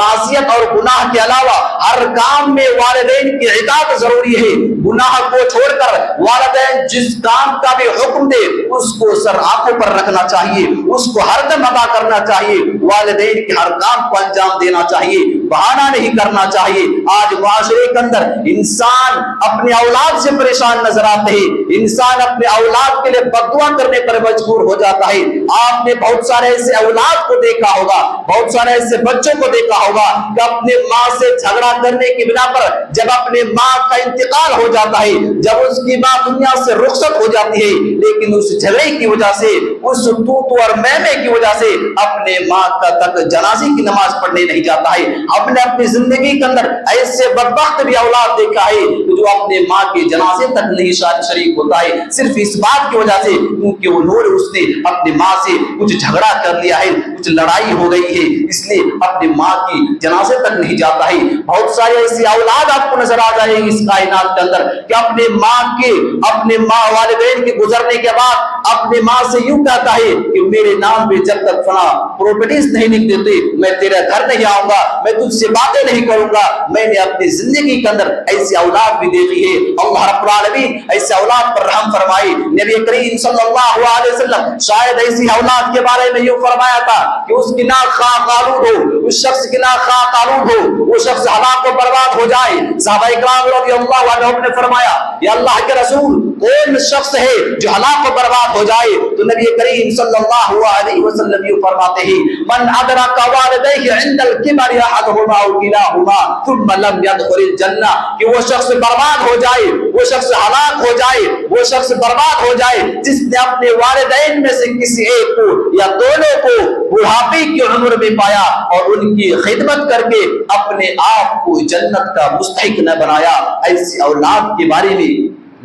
معصیت اور گناہ کے علاوہ ہر کام میں والدین کی اطاعت ضروری ہے۔ گناہ کو چھوڑ کر والدین جس کام کا بھی حکم دے اس کو سر آنکھوں پر رکھنا چاہیے، اس کو ہر دم ادا کرنا چاہیے، والدین کے ہر کام کو انجام دینا چاہیے، بہانہ نہیں کرنا چاہیے۔ آج معاشرے کے اندر انسان اپنے اولاد سے پریشان نظر آتے ہیں، انسان اپنے اولاد کے لیے بد دعا کرنے پر مجبور ہو جاتا ہے۔ آپ نے بہت سارے ایسے اولاد کو دیکھا ہوگا، بہت سارے ایسے بچوں کو دیکھا ہوگا کہ اپنے ماں سے جھگڑا کرنے کی بنا پر جب اپنے ماں کا انتقال ہو جاتا ہے، جب اس کی ماں دنیا سے رخصت ہو جاتی ہے، لیکن اس جھگڑے کی وجہ سے، اس تو اور میں کی وجہ سے اپنے ماں کا تک جنازے کی نماز پڑھنے نہیں جاتا ہے۔ اپنی زندگی کے اندر ایسے بدبخت بھی اولاد دیکھا ہے جو اپنے ماں کے جنازے تک نہیں شریک ہوتا ہے، صرف اس بات کی وجہ سے کیونکہ اس نے اپنی ماں سے کچھ جھگڑا کر لیا ہے، کچھ لڑائی ہو گئی ہے، اس لیے اپنی ماں کی جنازے تک نہیں جاتا ہے۔ بہت سارے ایسی اولاد آپ کو نظر آ جائے گی اس کائنات کے اندر کہ اپنے ماں والدین کے گزرنے کے بعد اپنے ماں سے یوں کہتا ہے کہ میرے نام پہ جب تک فلاں پراپرٹیز نہیں لکھ دیتے میں تیرے گھر نہیں آؤں گا، میں تجھ سے باتیں نہیں کروں گا۔ میں نے اپنی زندگی کے اندر ایسی اولاد بھی دیکھی ہے۔ اللہ رب العالمین ایسے اولاد پر رحم فرمائے۔ نبی کریم صلی اللہ علیہ وسلم شاید ایسی اولاد کے بارے میں یوں فرمایا تھا کہ اس کی ناک خاک آلود ہو، اس شخص کی ناک خاک آلود ہو، وہ شخص ہلاک و برباد ہو جائے۔ صحابہ کرام رضی اللہ عنہم نے فرمایا یا اللہ کے رسول کون شخص ہے جو ہلاک و برباد ہو جائے؟ تو نبی کریم صلی اللہ علیہ وسلم یہ فرماتے ہیں من ادرک والدیہ عند الکبر احدہما او کلاہما ثم لم يدخل الجنہ، کہ وہ شخص برباد ہو جائے، وہ شخص ہلاک ہو جائے، وہ شخص برباد ہو جائے جس نے اپنے والدین میں سے کسی ایک کو یا دونوں کو بڑھاپے کی عمر میں پایا اور ان کی خدمت کر کے اپنے آپ کو جنت کا مستحق نہ بنایا۔ ایسی اولاد کے بارے میں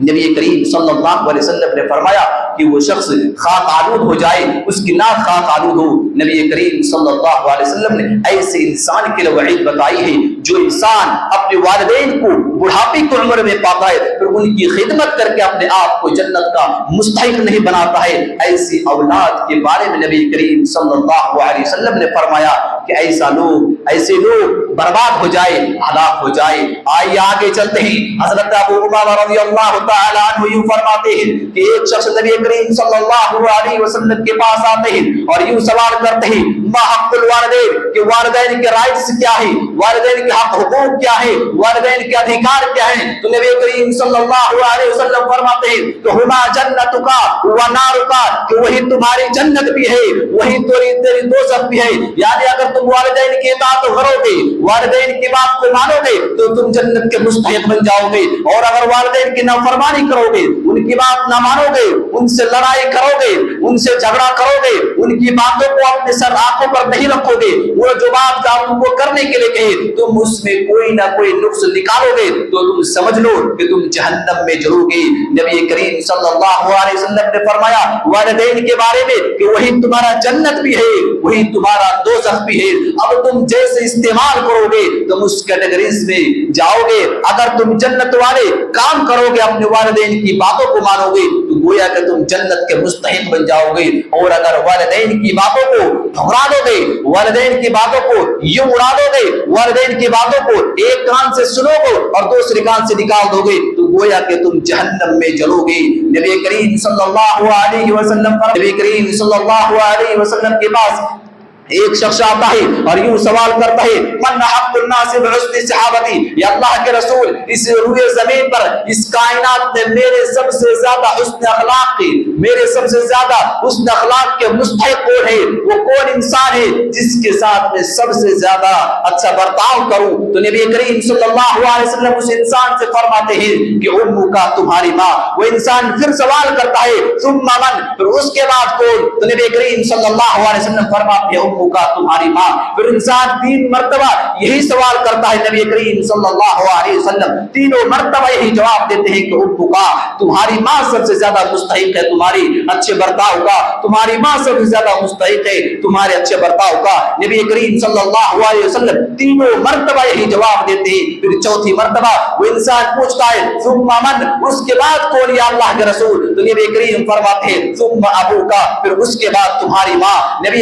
نبی کریم صلی اللہ علیہ وسلم نے فرمایا کہ وہ شخص خاک آلود ہو جائے، اس کی ناک خاک آلود ہو۔ نبی کریم صلی اللہ علیہ وسلم نے ایسے انسان کے لیے وعید بتائی ہے جو انسان اپنے والدین کو بڑھاپے کی عمر میں پاتا ہے پھر ان کی خدمت کر کے اپنے آپ کو جنت کا مستحق نہیں بناتا ہے۔ ایسی اولاد کے بارے میں نبی کریم صلی اللہ علیہ وسلم نے فرمایا کہ ایسے لوگ برباد ہو جائے، ہلاک ہو جائے۔ آئیے آگے چلتے ہیں۔ حضرت ابو امامہ رضی اللہ تعالی عنہ یوں فرماتے ہیں کہ ایک شخص نبی کریم صلی اللہ علیہ وسلم کے پاس آتے ہیں اور یوں سوال کرتے ہیں ما حق الوالدین، کہ والدین کے رائٹس کیا ہیں، والدین کے حق حقوق کیا ہیں، والدین کے ادھیکار کیا ہیں؟ تو نبی کریم صلی اللہ علیہ وسلم فرماتے ہیں کہ ہما جنتک و نارک، کہ وہی تمہاری جنت بھی ہے وہی تیری دوزخ بھی ہے۔ یعنی اگر تم والدین کی اطاعت کرو گے، والدین کی بات کو مانو گے تو تم جنت کے مستحق بن جاؤ گے، اور اگر والدین کی فرمانی کرو گے، ان کی بات نہ مانو گے، ان سے لڑائی کرو گے، ان سے جھگڑا کرو گے، ان کی باتوں کو اپنے سر آنکھوں پر نہیں رکھو گے، وہ جو بات تم کو کرنے کے لیے کہے تم اس میں کوئی نہ کوئی نقص نکالو گے تو تم سمجھ لو کہ تم جہنم میں جلو گے۔ نبی کریم صلی اللہ علیہ وسلم نے فرمایا والدین کے بارے میں کہ وہی تمہارا جنت بھی ہے وہی تمہارا دوزخ بھی ہے۔ اب تم جیسے استعمال کرو گے تم اس کیٹیگریز میں جاؤ گے۔ اگر تم جنت والے کام کرو گے، اپنے والدین کی باتوں کو مانو گے تو گویا کہ تم جنت کے مستحق بن جاؤ گے، اور اگر والدین کی باتوں کو ٹھکرا دو گے، والدین کی باتوں کو یوں اڑا دو گے، والدین کی باتوں کو ایک کان سے سنو گے اور دوسرے کان سے نکال دو گے تو گویا کہ تم جہنم میں جلو گے۔ نبی کریم صلی اللہ علیہ وسلم کے پاس ایک شخص آتا ہے اور یوں سوال کرتا ہے من حق الناس بحسن صحابتی، یا اللہ کے رسول اس روئے زمین پر اس کائنات میں میرے سب سے زیادہ حسن اخلاق کی، میرے سب سے زیادہ حسن اخلاق کے مستحق کون ہے، وہ کون انسان ہے جس کے ساتھ میں سب سے زیادہ اچھا برتاؤ کروں؟ تو نبی کریم صلی اللہ علیہ وسلم اس انسان سے فرماتے ہیں کہ امک کا تمہاری ماں۔ وہ انسان پھر سوال کرتا ہے ثم من، پھر اس کے بعد کون؟ تو نبی کریم صلی اللہ علیہ وسلم فرماتے ہیں کا تمہاری ماں۔ پھر انسان 3 مرتبہ یہی سوال کرتا ہے، نبی کریم صلی اللہ علیہ وسلم تینوں مرتبہ یہی جواب دیتے ہیں کہ ابو کا تمہاری ماں سب سے زیادہ مستحق ہے تمہاری اچھے برتاؤ کا، تمہاری ماں سب سے زیادہ مستحق ہے تمہارے اچھے برتاؤ کا۔ نبی کریم صلی اللہ علیہ وسلم تینوں مرتبہ یہی جواب دیتے ہیں۔ پھر چوتھی مرتبہ وہ انسان پوچھتا ہے ثم من، اس کے بعد کون یا اللہ کے رسول؟ تو نبی کریم فرماتے ہیں ثم ابو کا، پھر اس کے بعد تمہاری ماں۔ نبی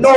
9